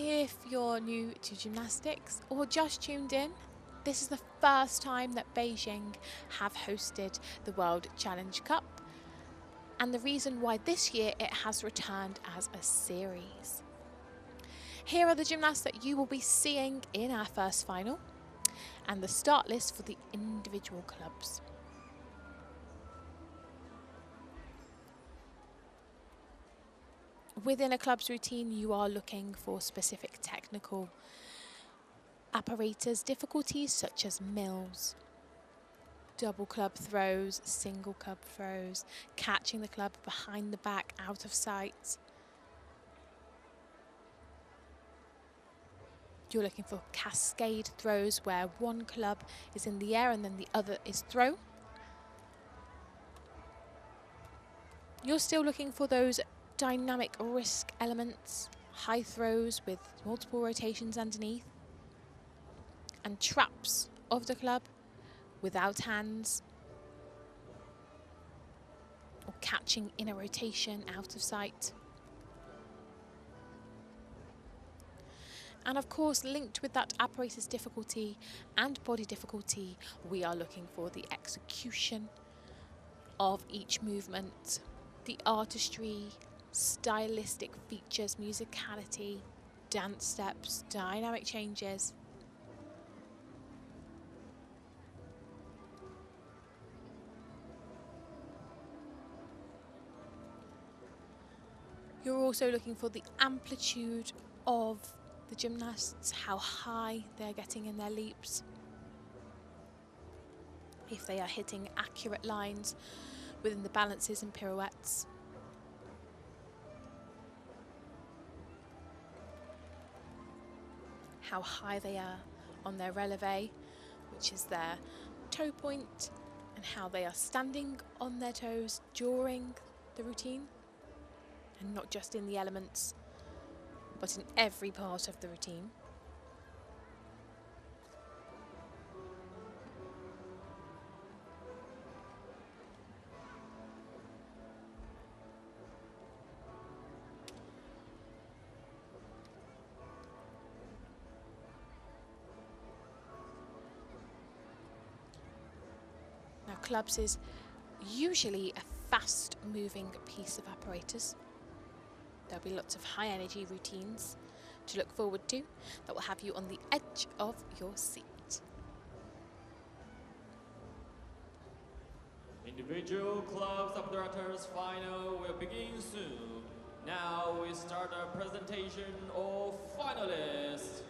If you're new to gymnastics or just tuned in, this is the first time that Beijing have hosted the World Challenge Cup, and the reason why this year it has returned as a series. Here are the gymnasts that you will be seeing in our first final, and the start list for the individual clubs. Within a club's routine, you are looking for specific technical apparatus difficulties such as mills, double club throws, single club throws, catching the club behind the back out of sight. You're looking for cascade throws where one club is in the air and then the other is thrown. You're still looking for those dynamic risk elements, high throws with multiple rotations underneath, and traps of the club without hands, or catching in a rotation out of sight. And of course, linked with that apparatus difficulty and body difficulty, we are looking for the execution of each movement, the artistry, stylistic features, musicality, dance steps, dynamic changes. You're also looking for the amplitude of the gymnasts, how high they're getting in their leaps, if they are hitting accurate lines within the balances and pirouettes. How high they are on their releve, which is their toe point, and how they are standing on their toes during the routine, and not just in the elements, but in every part of the routine. Now, clubs is usually a fast-moving piece of apparatus. There'll be lots of high-energy routines to look forward to that will have you on the edge of your seat. Individual clubs apparatus final will begin soon. Now we start our presentation of finalists.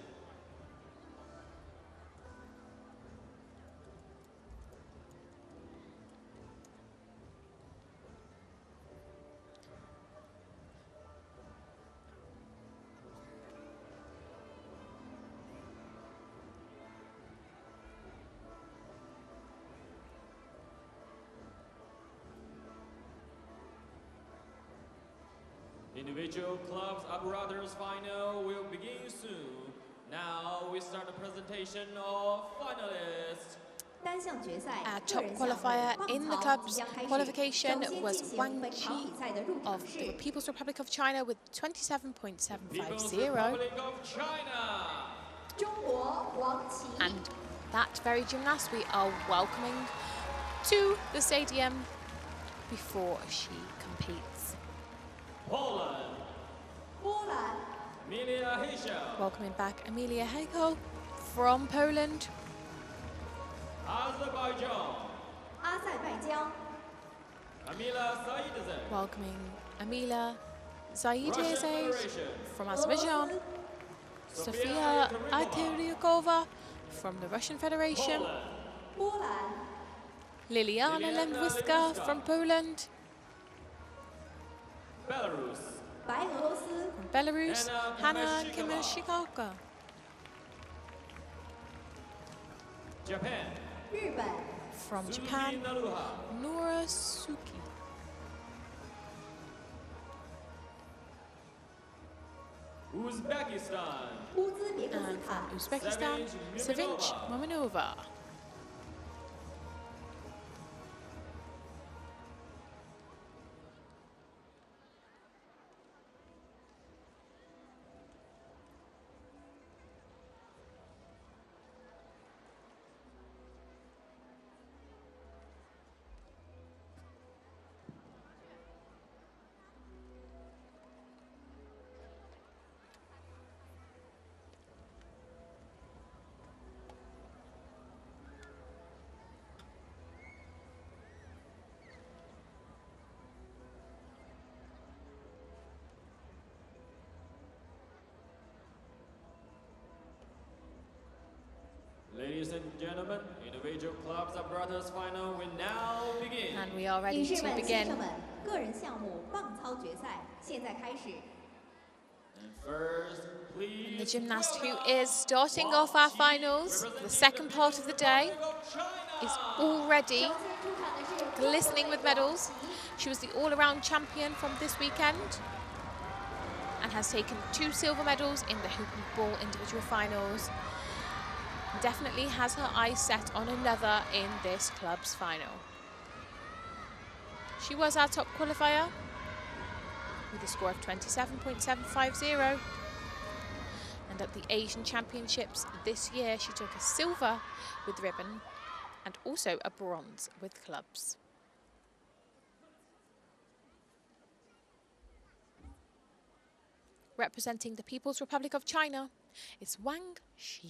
Individual clubs apparatus final will begin soon. Now we start the presentation of finalists. Our top qualifier in the club's qualification was Wang Qi of the People's Republic of China with 27.750. And that very gymnast we are welcoming to the stadium before she competes. Poland. Emilia Heichel. Welcoming back Emilia Heichel from Poland. Azerbaijan. Kamilla Seyidzade. Welcoming Emilia Seyidzade from Azerbaijan. Sofiia Ilteriakova from the Russian Federation. Liliana Lewinska from Poland. Belarus. From Belarus, Hanna Kamenshchykava. Japan. From Japan, Naruha Suzuki. Uzbekistan. And from Uzbekistan, Sevinch Muminova. and gentlemen, individual clubs apparatus final will now begin. And we are ready to 女士们、先 begin. 生们，个人项目棒操决赛现在开始。 And first, please The gymnast who is starting off our finals, the second part of the day, is already glistening with medals. She was the all-around champion from this weekend and has taken 2 silver medals in the hoop and ball individual finals. Definitely has her eyes set on another in this club's final. She was our top qualifier with a score of 27.750. And at the Asian Championships this year, she took a silver with ribbon and also a bronze with clubs. Representing the People's Republic of China is Wang Qi.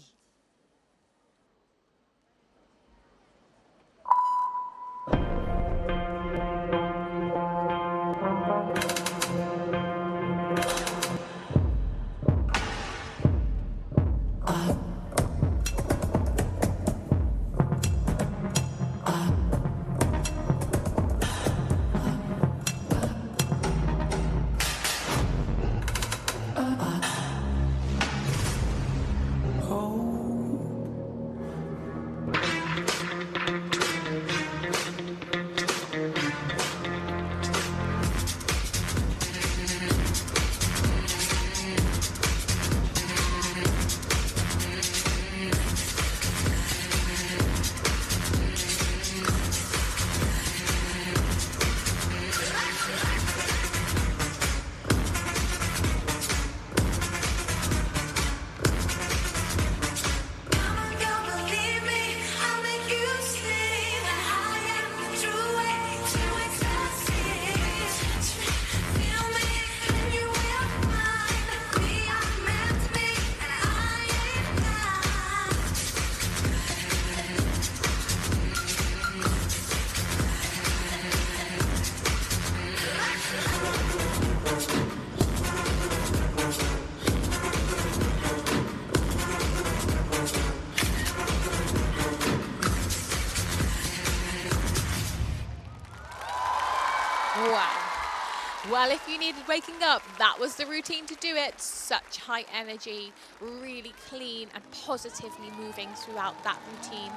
Well, if you needed waking up, that was the routine to do it. Such high energy, really clean and positively moving throughout that routine.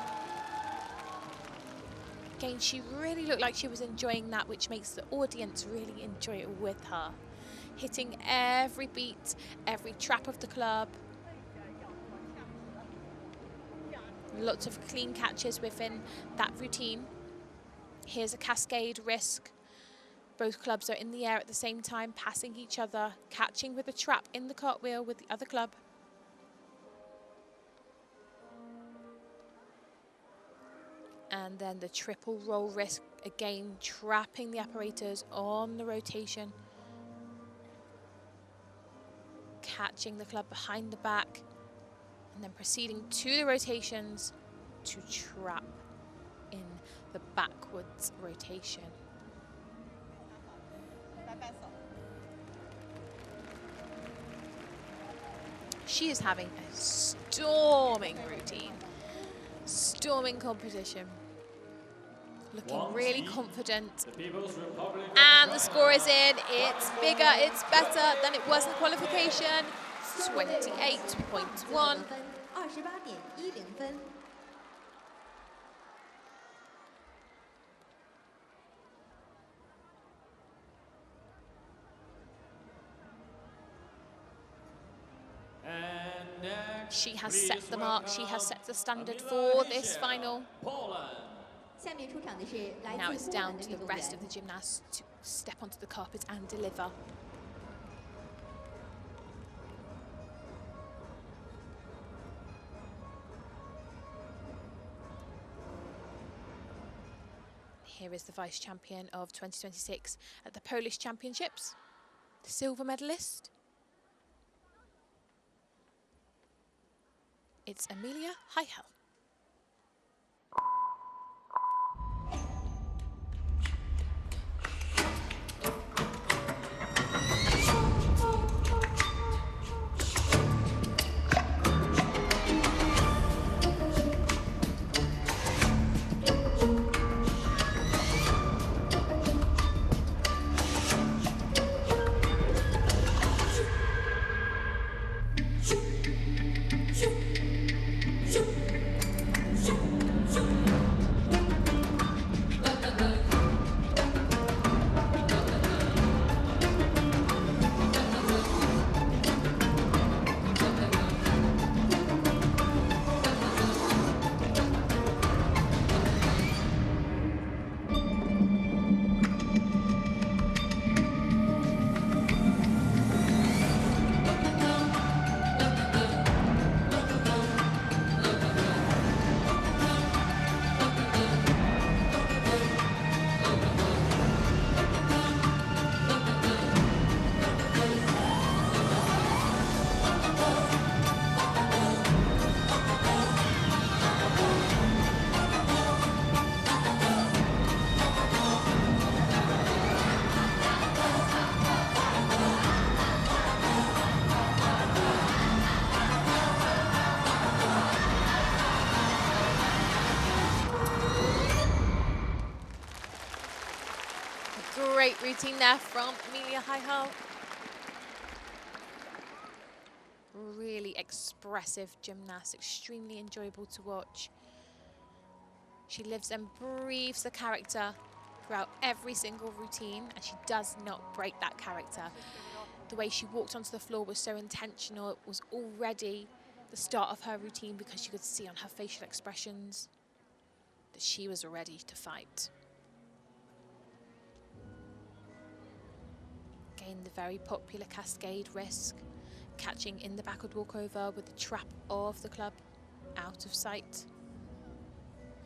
Again, she really looked like she was enjoying that, which makes the audience really enjoy it with her. Hitting every beat, every trap of the club. Lots of clean catches within that routine. Here's a cascade risk. Both clubs are in the air at the same time, passing each other, catching with a trap in the cartwheel with the other club. And then the triple roll risk, again trapping the apparatus on the rotation. Catching the club behind the back, and then proceeding to the rotations to trap in the backwards rotation. She is having a storming routine, storming competition, looking really confident. And the score is in. It's bigger, it's better than it was in the qualification. 28.1. She has set the mark, she has set the standard for this final. Now it's down to the rest of the gymnasts to step onto the carpet and deliver. Here is the vice champion of 2026 at the Polish Championships, the silver medalist. It's Emilia Heichel. routine there from Emilia Heichel. Really expressive gymnast, extremely enjoyable to watch. She lives and breathes the character throughout every single routine, and she does not break that character. The way she walked onto the floor was so intentional. It was already the start of her routine because you could see on her facial expressions that she was ready to fight. Again, the very popular cascade risk, catching in the backward walkover with the trap of the club out of sight.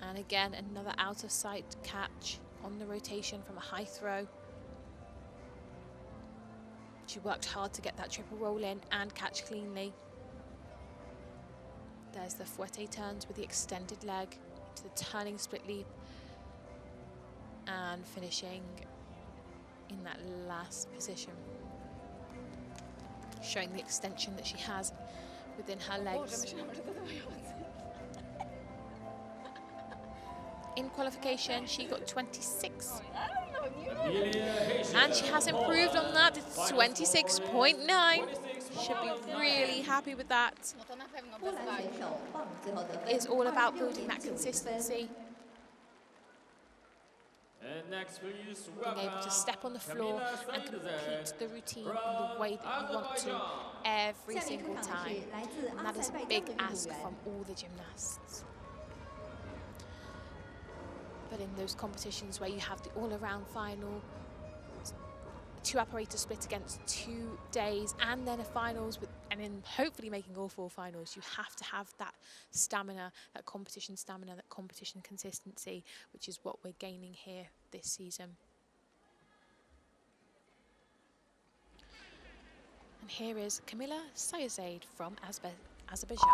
And again, another out of sight catch on the rotation from a high throw. She worked hard to get that triple roll in and catch cleanly. There's the fouette turns with the extended leg to the turning split leap and finishing in that last position, showing the extension that she has within her legs. In qualification, she got 26. And she has improved on that. It's 26.9. Should be really happy with that. It's all about building that consistency. And next, please Being able to step on the floor and complete the routine in the way that you want to every single time. And that is a big ask from all the gymnasts. But in those competitions where you have the all-around final, 2 apparatus split against 2 days, and then a finals, and then hopefully making all 4 finals, you have to have that stamina, that competition consistency, which is what we're gaining here this season. And here is Kamilla Seyidzade from Azerbaijan.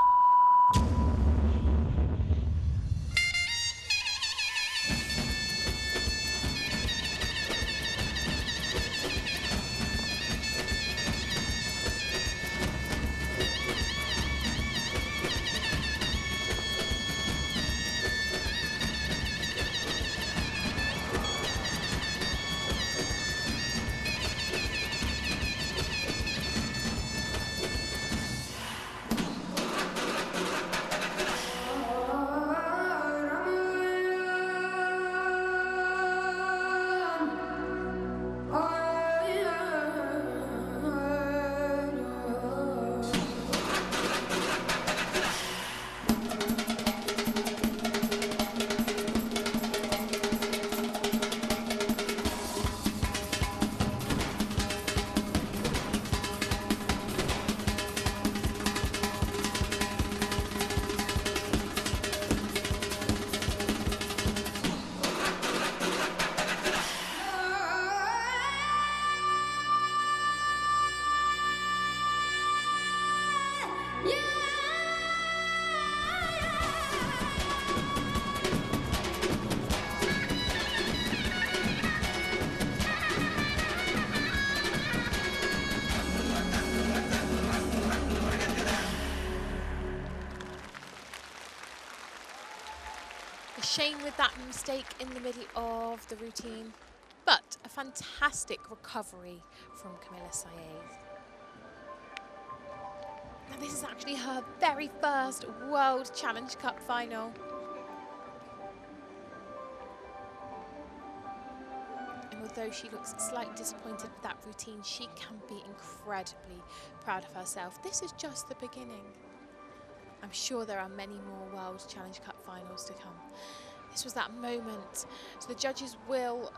Shame with that mistake in the middle of the routine, but a fantastic recovery from Kamilla Seyidzade. Now this is actually her very first World Challenge Cup final. And although she looks slightly disappointed with that routine, she can be incredibly proud of herself. This is just the beginning. I'm sure there are many more World Challenge Cup finals to come. This was that moment. So the judges will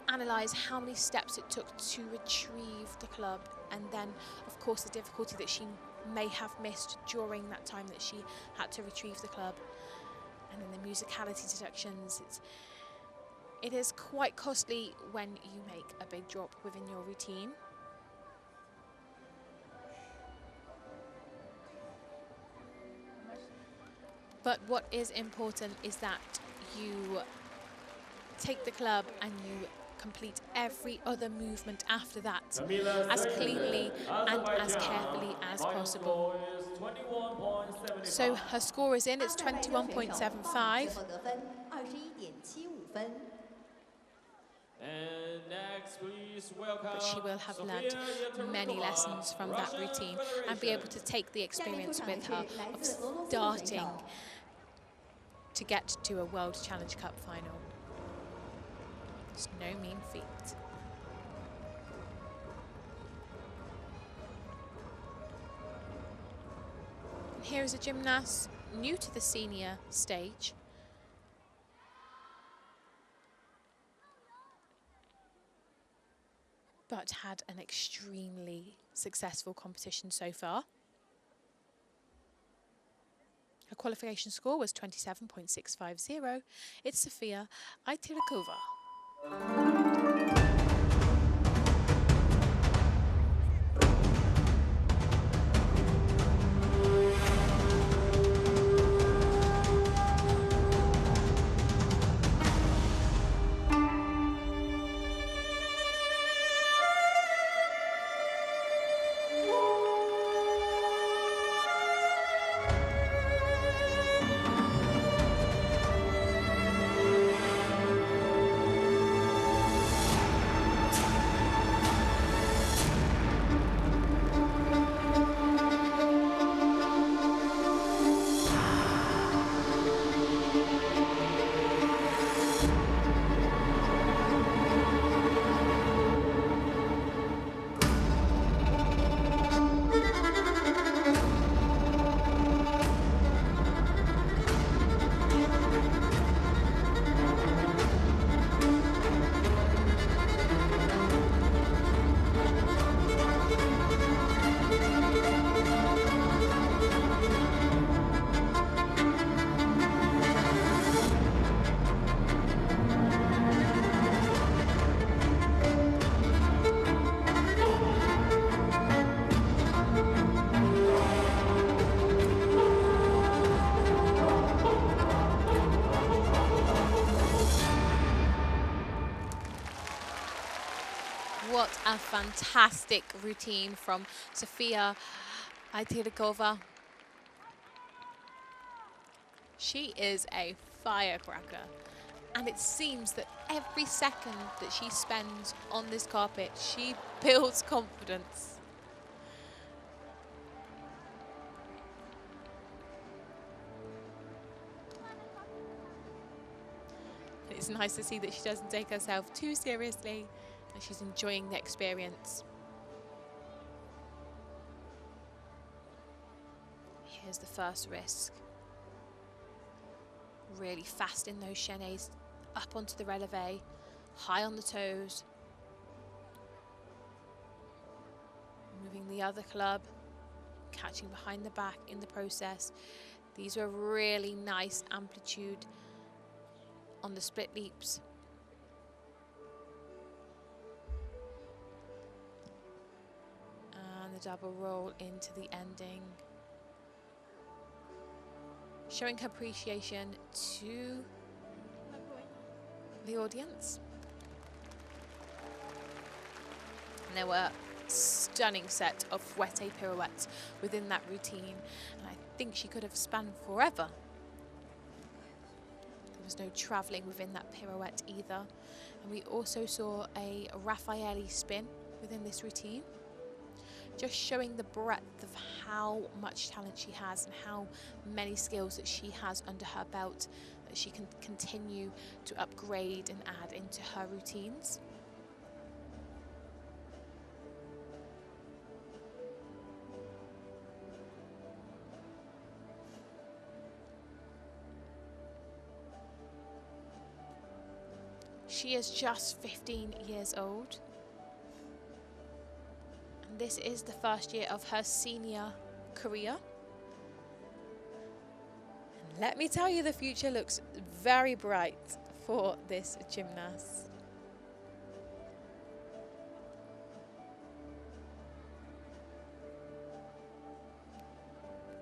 analyse how many steps it took to retrieve the club, and then, of course, the difficulty that she may have missed during that time that she had to retrieve the club. And then the musicality deductions. It is quite costly when you make a big drop within your routine. But what is important is that you take the club and you complete every other movement after that as cleanly and as carefully as possible. So her score is in, it's 21.75. And next, please welcome But she will have Sofiia learned many Ilteriakova, lessons from that Russian routine and be able to Federation. take the 下面出 experience 场的 with 是 her 来 of 自俄罗斯的选 starting 手， to get to a World Challenge Cup final. It's no mean feat. And here is a gymnast new to the senior stage. But had an extremely successful competition so far. Her qualification score was 27.650. It's Sofiia Ilteriakova. What a fantastic routine from Sofiia Ilteriakova. She is a firecracker, and it seems that every second that she spends on this carpet, she builds confidence. It's nice to see that she doesn't take herself too seriously, and she's enjoying the experience. Here's the first risk. Really fast in those chaînés, up onto the releve, high on the toes. Moving the other club, catching behind the back in the process. These were really nice amplitude on the split leaps. And the double roll into the ending. Showing her appreciation to the audience. And there were a stunning set of fouette pirouettes within that routine, and I think she could have spanned forever. There was no travelling within that pirouette either. And we also saw a Raffaelli spin within this routine, just showing the breadth of how much talent she has and how many skills that she has under her belt that she can continue to upgrade and add into her routines. She is just 15 years old. And this is the first year of her senior career. And let me tell you, the future looks very bright for this gymnast.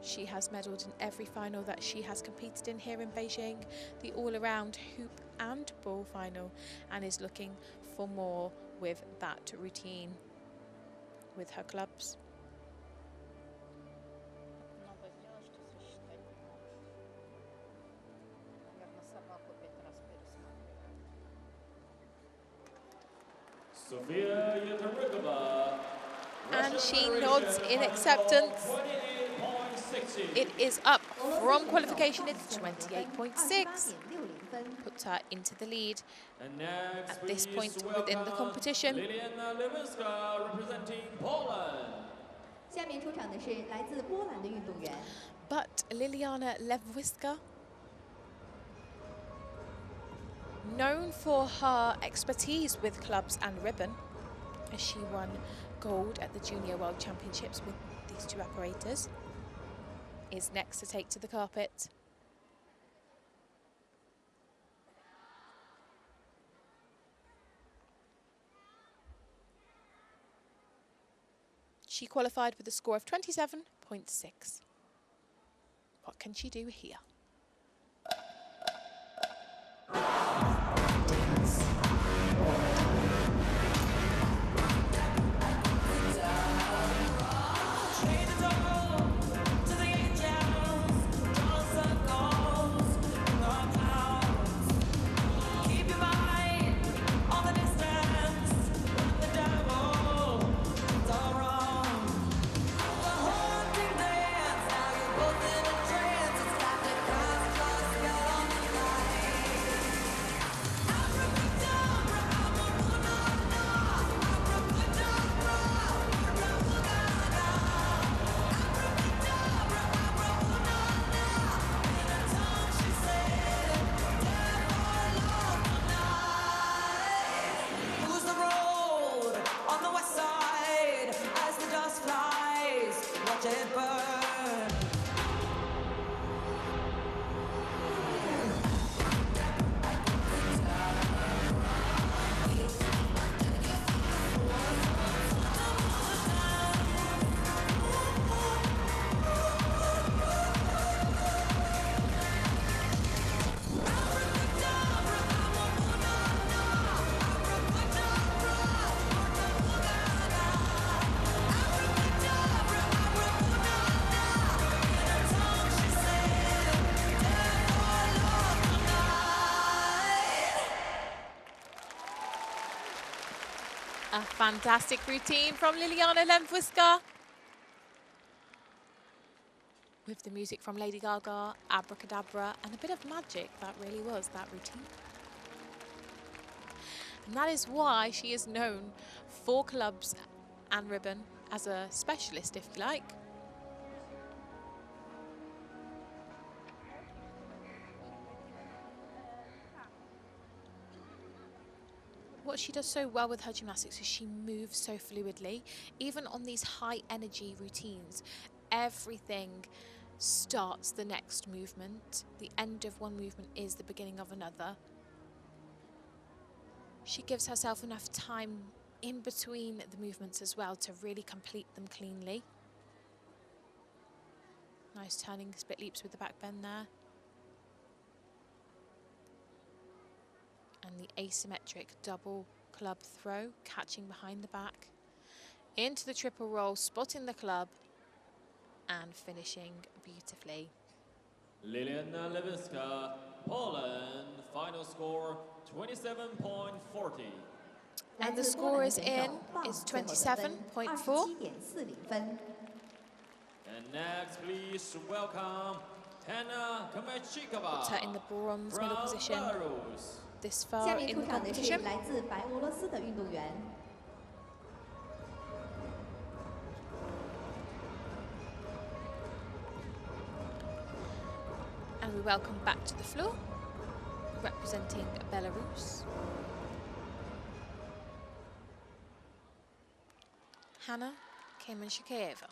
She has medalled in every final that she has competed in here in Beijing, the all-around hoop and ball final, and is looking for more with that routine with her clubs. Sofiia Ilteriakova. And she nods in acceptance. It is up from qualification. It's 28.6. Puts her into the lead at this point within the competition. Liliana Lewinska representing Poland. 下面出场的是来自波兰的运动员。 But Liliana Lewinska, known for her expertise with clubs and ribbon, as she won gold at the Junior World Championships with these two apparatus, is next to take to the carpet. She qualified with a score of 27.6. What can she do here? A fantastic routine from Liliana Lewinska. With the music from Lady Gaga, Abracadabra, and a bit of magic. That really was that routine. And that is why she is known for clubs and ribbon as a specialist, if you like. What she does so well with her gymnastics is she moves so fluidly. Even on these high energy routines, everything starts the next movement. The end of one movement is the beginning of another. She gives herself enough time in between the movements as well to really complete them cleanly. Nice turning split leaps with the back bend there. And the asymmetric double club throw, catching behind the back. Into the triple roll, spotting the club, and finishing beautifully. Liliana Lewinska, Poland, final score 27.40. And the score is in, is 27.4. And next, please welcome Hanna Kamenshchykava. Puts her in the bronze medal from position. Belarus. This 下 far 面 in 出 the 场的是 competition. 来自白俄罗斯的运动员。 And we welcome back to the floor, representing Belarus, Hanna Kamenshchykava.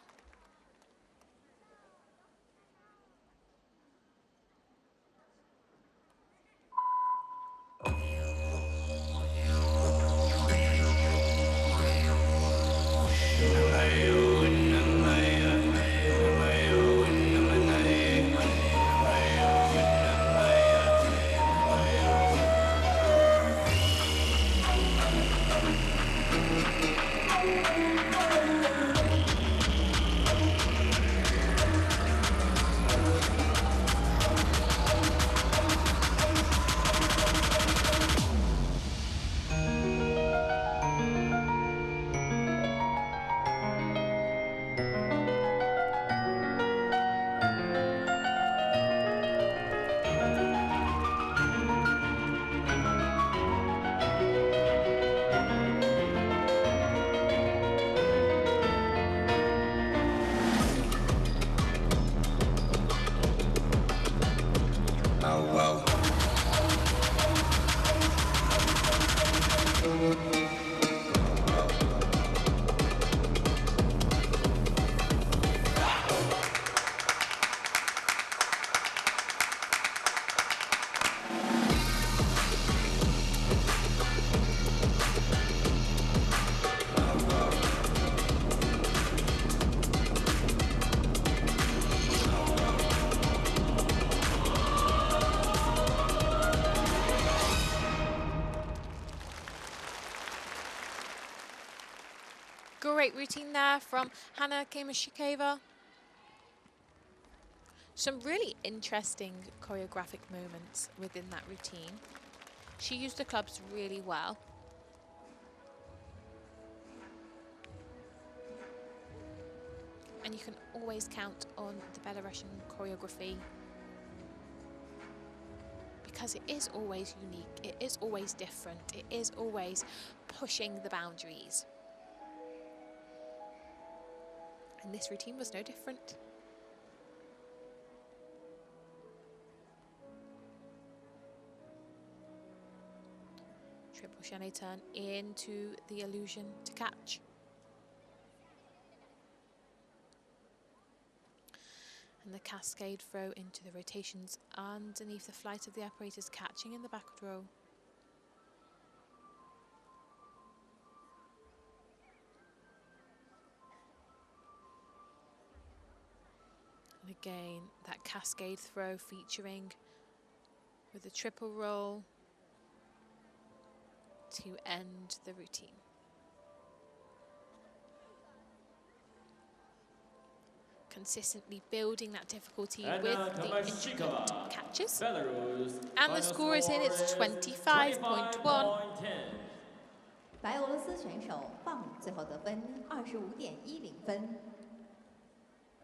there from Hanna Kamenshchykava. Some really interesting choreographic moments within that routine. She used the clubs really well. And you can always count on the Belarusian choreography because it is always unique, it is always different, it is always pushing the boundaries. And this routine was no different. Triple chaîné turn into the illusion to catch. And the cascade throw into the rotations underneath the flight of the apparatus, catching in the backward roll. And again, that cascade throw featuring with the triple roll to end the routine. Consistently building that difficulty with the intricate catches. And the score is in, it's 25.1. 白俄罗斯选手棒最后得分25.10分。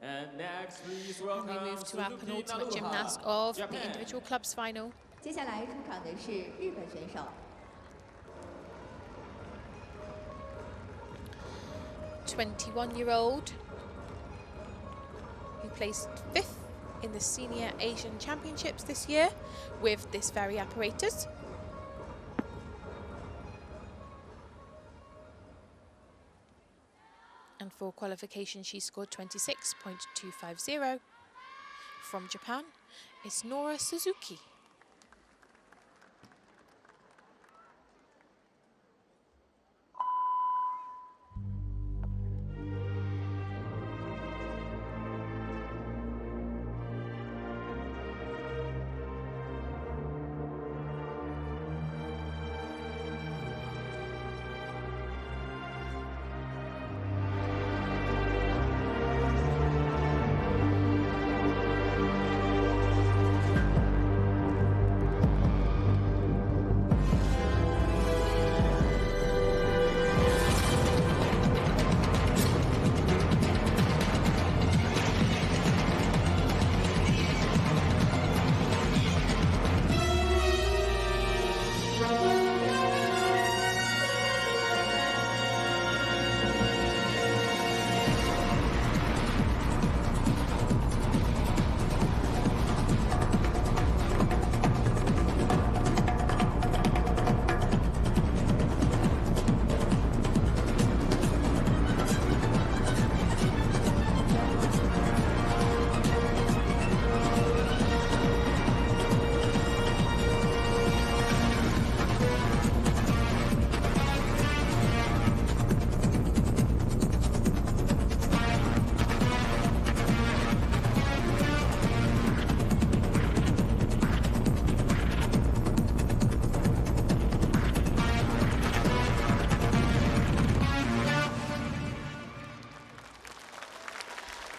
And next, please And we welcome move to our Suzuki penultimate Naruha, gymnast of the Japan. individual clubs final. 接下来出场的是日本选手。 21-year-old who placed 5th in the Senior Asian Championships this year with this very apparatus. And for qualification, she scored 26.250. From Japan, it's Naruha Suzuki.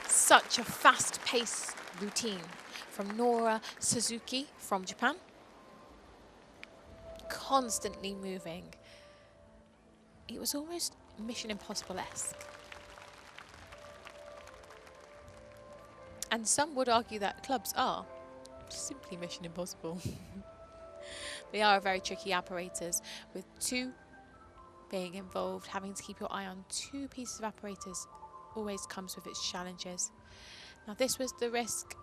Such a fast-paced routine from Naruha Suzuki from Japan. Constantly moving. It was almost Mission Impossible-esque. And some would argue that clubs are simply Mission Impossible. They are a very tricky apparatus with two being involved. Having to keep your eye on two pieces of apparatus always comes with its challenges. Now this was the risk,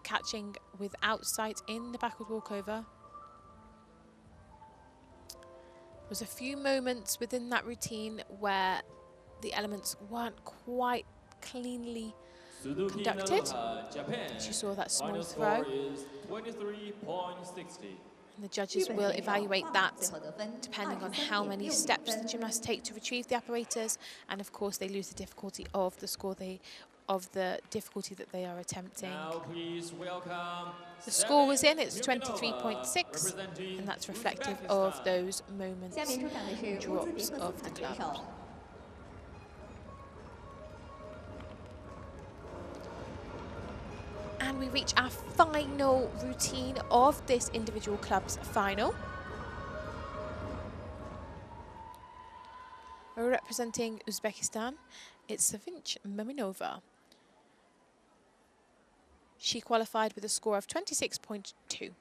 catching without sight in the backward walkover. There was a few moments within that routine where the elements weren't quite cleanly conducted. She saw that small throw. And the judges will evaluate that depending on how many steps the gymnasts take to retrieve the apparatus, and of course they lose the difficulty of the score of the difficulty that they are attempting. Now please welcome The score was in, it's Sevinch Muminova, 23.6, representing and that's reflective of Uzbekistan. those moments, 下面出场的是乌兹别 drops 克 of 斯 the 坦选 club. 手。And we reach our final routine of this individual club's final. Representing Uzbekistan, it's Sevinch Muminova. She qualified with a score of 26.2.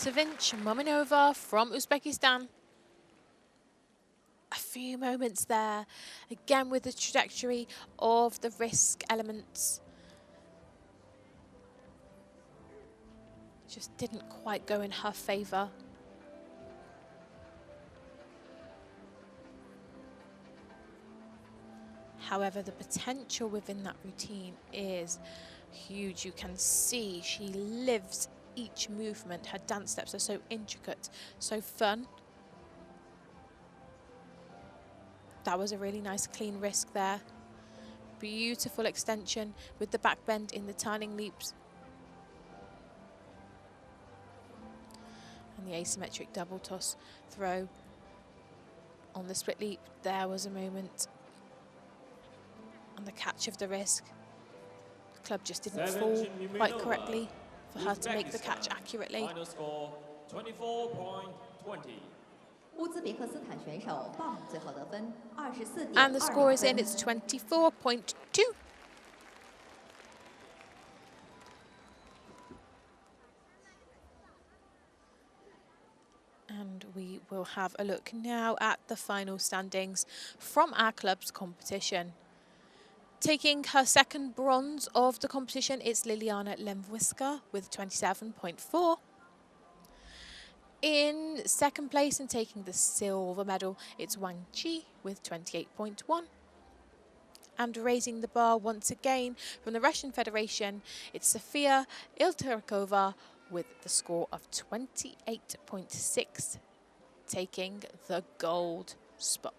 Sevinch Muminova from Uzbekistan. A few moments there, again with the trajectory of the risk elements. Just didn't quite go in her favour. However, the potential within that routine is huge. You can see she lives each movement. Her dance steps are so intricate, so fun. That was a really nice clean risk there. Beautiful extension with the back bend in the turning leaps. And the asymmetric double toss throw on the split leap. There was a moment. And the catch of the risk. The club just didn't fall quite correctly for her to make the catch accurately. Final score 24.20. And the score is in, it's 24.2. And we will have a look now at the final standings from our club's competition. Taking her second bronze of the competition, it's Liliana Lewinska with 27.4. In second place and taking the silver medal, it's Wang Qi with 28.1. And raising the bar once again from the Russian Federation, it's Sofiia Ilteriakova with the score of 28.6, taking the gold spot.